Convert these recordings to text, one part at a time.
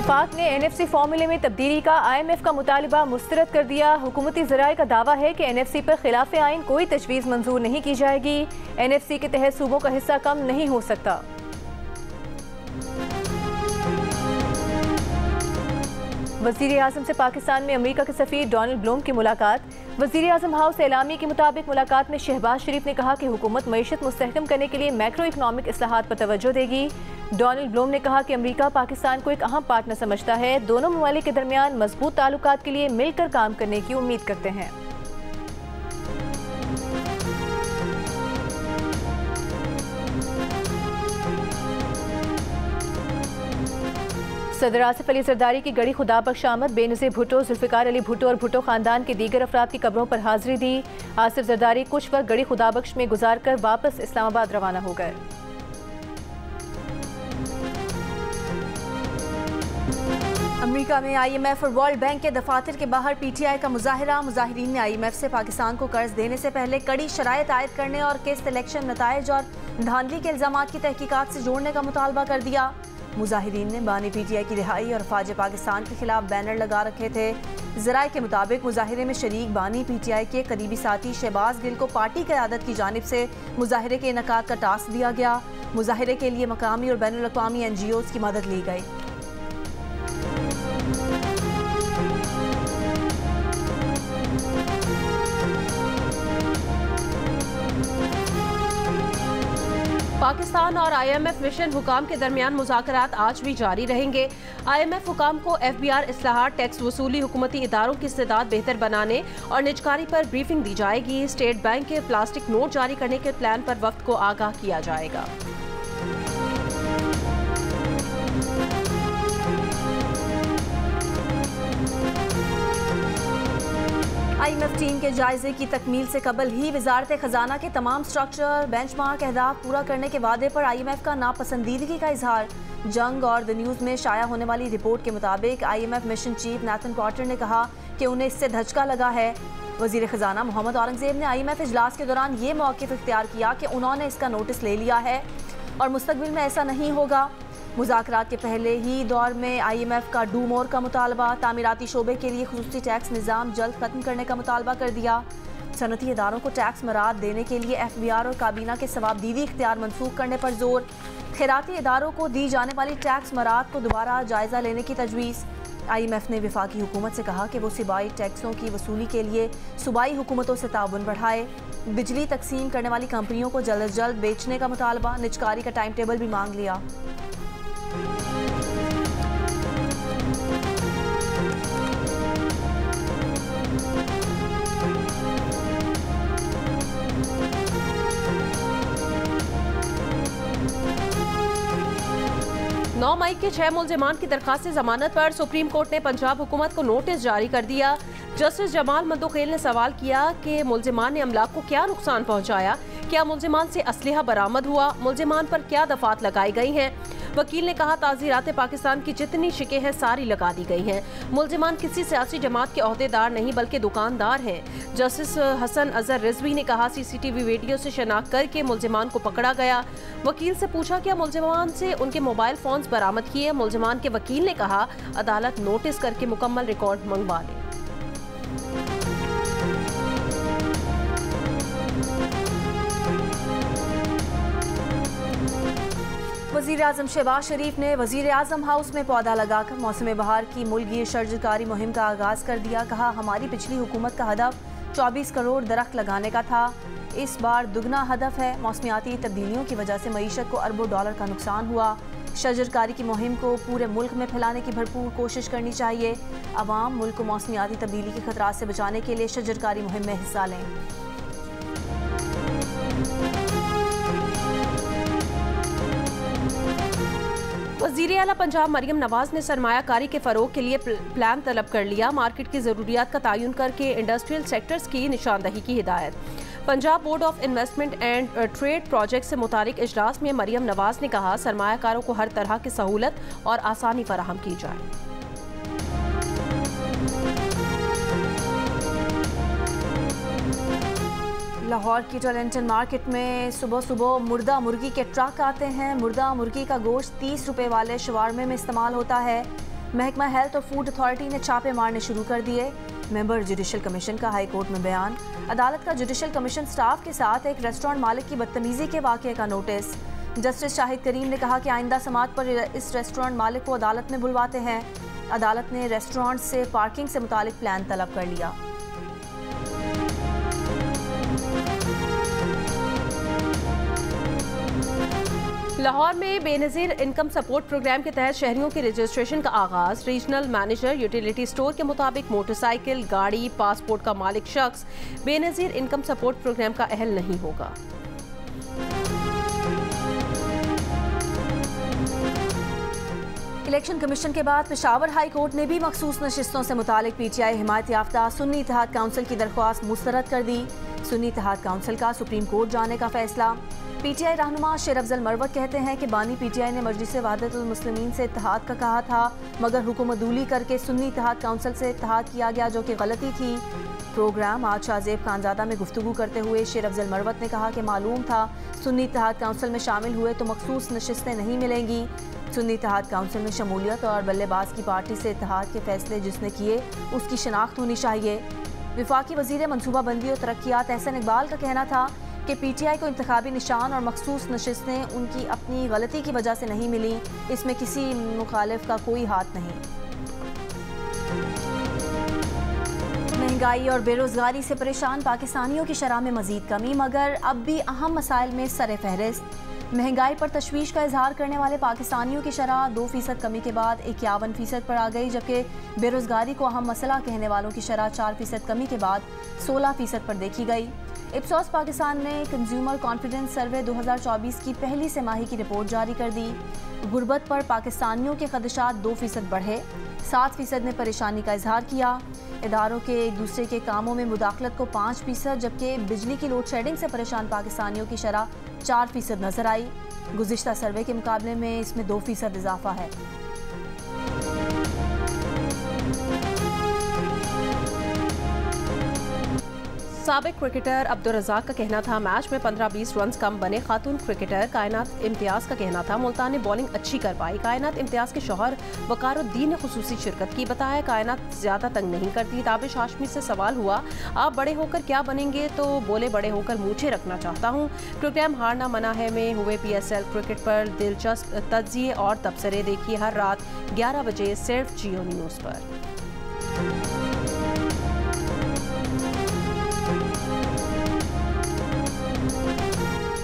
वफाक ने NFC फॉर्मूले में तब्दीली का IMF का मुतालिबा मुस्तरद कर दिया। हुकूमती ज़राए का दावा है कि NFC पर खिलाफ आइन कोई तजवीज़ मंजूर नहीं की जाएगी। NFC के तहत सूबों का हिस्सा कम नहीं हो सकता। वज़ीर आज़म से पाकिस्तान में अमेरिका के सफ़ीर डोनाल्ड ब्लूम की मुलाकात। वज़ीर आज़म हाउस एलामी के मुताबिक मुलाकात में शहबाज शरीफ ने कहा कि हुकूमत मईशत मुस्तहकम करने के लिए मैक्रो इकनॉमिक इस्लाहात पर तवज्जो देगी। डोनाल्ड ब्लूम ने कहा कि अमेरिका पाकिस्तान को एक अहम पार्टनर समझता है। दोनों ममालिक के दरमियान मजबूत ताल्लुकात के लिए मिलकर काम करने की उम्मीद करते हैं। सदर आसिफ अली जरदारी की गड़ी खुदाबख्श आमद। बेनज़ीर भुट्टो, जुल्फ़िकार अली भुट्टो और भुट्टो ख़ानदान के दीगर अफराद की कब्रों पर हाजिरी दी। आसिफ जरदारी कुछ वक्त गड़ी खुदाबख्श में गुजार कर वापस इस्लामाबाद रवाना हो गए। अमेरिका में IMF और वर्ल्ड बैंक के दफातर के बाहर PTI का मुजाहिरा। मुजाहिरीन ने IMF से पाकिस्तान को कर्ज देने से पहले कड़ी शराइत आयद करने और किस्त इलेक्शन नताइज और धांधली के इल्जामात की तहकीकात से जोड़ने का मुतालबा कर दिया। मुजाहिरीन ने बानी PTI की रिहाई और फ़ौज पाकिस्तान के खिलाफ बैनर लगा रखे थे। ज़राए के मुताबिक मुजाहिरे में शरीक बानी PTI के करीबी साथी शहबाज गिल को पार्टी क़यादत की जानिब से मुजाहिरे के इनकाद का टास्क दिया गया। मुजाहिरे के लिए मकामी और बैनुल अक़वामी NGOs की मदद ली गई। पाकिस्तान और IMF मिशन हुकाम के दरमियान मुज़ाकरात आज भी जारी रहेंगे। IMF हुकाम को FBR इस्लाहात, टैक्स वसूली, हुकूमती इदारों की इस्तेदाद बेहतर बनाने और निजकारी पर ब्रीफिंग दी जाएगी। स्टेट बैंक के प्लास्टिक नोट जारी करने के प्लान पर वक्त को आगाह किया जाएगा। IMF टीम के जायजे की तकमील से कबल ही वजारत खजाना के तमाम स्ट्रक्चर बेंचमार्क अहदाफ पूरा करने के वादे पर IMF का नापसंदीदगी का इजहार। जंग और द न्यूज़ में शाया होने वाली रिपोर्ट के मुताबिक IMF mission chief Nathan Potter ने कहा कि उन्हें इससे धचका लगा है। वजीर खजाना मोहम्मद औरंगजेब ने IMF इजलास के दौरान ये मौक़िफ़ इख्तियार किया कि उन्होंने इसका नोटिस ले लिया है और मुस्तकबिल में ऐसा नहीं होगा। मुज़ाकरात के पहले ही दौर में IMF का डू मोर का मुतालबा, तामीराती शोबे के लिए खुसूसी टैक्स निज़ाम जल्द ख़त्म करने का मुतालबा कर दिया। सनती इदारों को टैक्स मराद देने के लिए FBR और काबीना के सवाबदीदी इख्तियार मनसूख करने पर जोर। खैराती इदारों को दी जाने वाली टैक्स मराद को दोबारा जायज़ा लेने की तजवीज़। IMF ने वफाकी हुकूमत से कहा कि वो सूबाई टैक्सों की वसूली के लिए सूबाई हुकूमतों से ताउन बढ़ाए। बिजली तकसीम करने वाली कंपनियों को जल्द अज जल्द बेचने का मुतालबा। निजकारी का टाइम टेबल भी मांग लिया। नौ मई के 6 मुल्जिमान की दरखास्त जमानत पर सुप्रीम कोर्ट ने पंजाब हुकूमत को नोटिस जारी कर दिया। जस्टिस जमाल मंदोखेल ने सवाल किया कि मुल्जिमान ने अमलाक को क्या नुकसान पहुंचाया, क्या मुल्जिमान से असलहा बरामद हुआ, मुल्जिमान पर क्या दफात लगाई गई हैं। वकील ने कहा ताज़ीरात पाकिस्तान की जितनी शिकें हैं सारी लगा दी गई हैं। मुल्जिमान किसी सियासी जमात के ओहदेदार नहीं बल्कि दुकानदार हैं। जस्टिस हसन अजहर रिजवी ने कहा CCTV वीडियो से शनाख्त करके मुल्जिमान को पकड़ा गया। वकील से पूछा क्या मुल्जिमान से उनके मोबाइल फोन्स बरामद किए। मुल्जिमान के वकील ने कहा अदालत नोटिस करके मुकम्मल रिकॉर्ड मंगवा ले। वज़ीर आज़म शहबाज शरीफ ने वज़ीर आज़म हाउस में पौधा लगाकर मौसम बहार की मुल्कगीर सर्जकारी मुहिम का आगाज़ कर दिया। कहा हमारी पिछली हुकूमत का हदफ 24 करोड़ दरख्त लगाने का था, इस बार दुगना हदफ है। मौसमियाती तब्दीलियों की वजह से मईशत को अरबों डॉलर का नुकसान हुआ। शजरकारी की मुहिम को पूरे मुल्क में फैलाने की भरपूर कोशिश करनी चाहिए। अवाम मुल्क को मौसमियाती तब्दीली के खतरात से बचाने के लिए शजरकारी मुहिम में हिस्सा लें। वज़ीर आला पंजाब मरियम नवाज ने सरमायाकारी के फ़रोग के लिए प्लान तलब कर लिया। मार्केट की ज़रूरियात का तयन करके इंडस्ट्रियल सेक्टर्स की निशानदही की हिदायत। Punjab board of investment and trade project से मुतालिक इजलास में मरियम नवाज ने कहा सरमायाकारों को हर तरह की सहूलत और आसानी फराहम की जाए। लाहौर की टोरंटन मार्केट में सुबह सुबह मुर्दा मुर्गी के ट्रक आते हैं। मुर्दा मुर्गी का गोश्त 30 रुपए वाले शवारमे में इस्तेमाल होता है। महकमा हेल्थ और फूड अथॉरिटी ने छापे मारने शुरू कर दिए। मेंबर जुडिशल कमीशन का हाई कोर्ट में बयान। अदालत का जुडिशल कमीशन स्टाफ के साथ एक रेस्टोरेंट मालिक की बदतमीजी के वाक़े का नोटिस। जस्टिस शाहिद करीम ने कहा कि आइंदा समात पर इस रेस्टोरेंट मालिक को अदालत में बुलवाते हैं। अदालत ने रेस्टोरेंट से पार्किंग से मुतालिक प्लान तलब कर लिया। लाहौर में बेनज़ीर इनकम सपोर्ट प्रोग्राम के तहत शहरियों के रजिस्ट्रेशन का आगाज। रीजनल मैनेजर यूटिलिटी स्टोर के मुताबिक मोटरसाइकिल, गाड़ी, पासपोर्ट का मालिक शख्स बेनज़ीर इनकम सपोर्ट प्रोग्राम का अहल नहीं होगा। इलेक्शन कमीशन के बाद पेशावर हाई कोर्ट ने भी मखसूस नशिस्तों से मुतालिक पीटीआई हिमायत याफ्ता सुन्नी इत्तेहाद काउंसिल की दरख्वास्त मुस्तरद कर दी। सुन्नी इत्तेहाद काउंसिल का सुप्रीम कोर्ट जाने का फैसला। पीटीआई रहनुमा शेर अफजल मरवत कहते हैं कि बानी पीटीआई ने मजलिस वहदतुल मुस्लिमीन से इत्तेहाद का कहा था, मगर हुकूमतूली करके सुन्नी इत्तेहाद काउंसिल से इत्तेहाद किया गया, जो कि गलती थी। प्रोग्राम आज शाहजेब खानजादा में गुफ्तगू करते हुए शेर अफजल मरवत ने कहा कि मालूम था सुन्नी इत्तेहाद काउंसिल में शामिल हुए तो मखसूस नशिस्तें नहीं मिलेंगी। सुन्नी इत्तेहाद काउंसिल में शमूलियत और बल्लेबाज की पार्टी से इत्तेहाद के फैसले जिसने किए उसकी शनाख्त होनी चाहिए। विफाकी वजीर मनसूबाबंदी और तरक्यात एहसन इकबाल का कहना था कि पीटीआई को इंतखाबी निशान और मखसूस नशिस्तें उनकी अपनी गलती की वजह से नहीं मिली, इसमें किसी मुखालिफ का कोई हाथ नहीं। महंगाई और बेरोजगारी से परेशान पाकिस्तानियों की शरह में मजीद कमी, मगर अब भी अहम मसाइल में सर फहरिस्त। महंगाई पर तशवीश का इजहार करने वाले पाकिस्तानियों की शरह 2% कमी के बाद 51% पर आ गई, जबकि बेरोजगारी को अहम मसला कहने वालों की शरह 4% कमी के बाद 16% पर देखी गई। इप्सोस पाकिस्तान ने कंज्यूमर कॉन्फिडेंस सर्वे 2024 की पहली तिमाही की रिपोर्ट जारी कर दी। गुर्बत पर पाकिस्तानियों के खदशात 2% बढ़े, 7% ने परेशानी का इजहार किया। इदारों के एक दूसरे के कामों में मुदाखलत को 5%, जबकि बिजली की लोड शेडिंग से परेशान पाकिस्तानियों की शरह 4% नजर आई। गुज़िश्ता सर्वे के मुकाबले में इसमें 2% इजाफा है। साबिक क्रिकेटर अब्दुल रज़ाक का कहना था मैच में 15-20 रन कम बने। खातून क्रिकेटर कायनात इम्तियाज़ का कहना था मुल्तान ने बॉलिंग अच्छी कर पाई। कायनात इम्तियाज़ के शौहर वकारुद्दीन ने खुसूसी शिरकत की। बताया कायनात ज़्यादा तंग नहीं करती। ताबिश हाशमी से सवाल हुआ आप बड़े होकर क्या बनेंगे, तो बोले बड़े होकर मूछें रखना चाहता हूँ। प्रोग्राम हारना मना है में हुए PSL क्रिकेट पर दिलचस्प तज्जिए और तबसरे देखिए हर रात 11 बजे सिर्फ जियो न्यूज़ पर।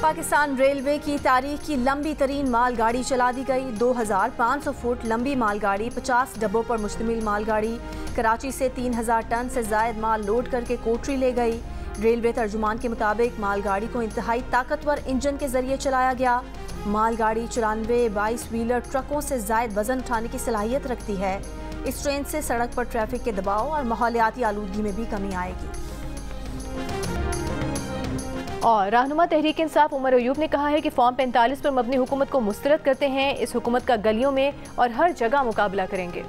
पाकिस्तान रेलवे की तारीख की लंबी तरीन मालगाड़ी चला दी गई। 2500 फुट लंबी मालगाड़ी, 50 डब्बों पर मुश्तमिल मालगाड़ी कराची से 3000 टन से जायद माल लोड करके कोटरी ले गई। रेलवे तर्जुमान के मुताबिक मालगाड़ी को इंतहाई ताकतवर इंजन के जरिए चलाया गया। मालगाड़ी 94 22 व्हीलर ट्रकों से जायद वजन उठाने की सलाहियत रखती है। इस ट्रेन से सड़क पर ट्रैफिक के दबाव और माहौलियाती आलूदगी में भी कमी आएगी। और रहनुमा तहरीक इंसाफ उमर अयूब ने कहा है कि फॉर्म 45 पर मबनी हुकूमत को मुस्तरद करते हैं। इस हुकूमत का गलियों में और हर जगह मुकाबला करेंगे।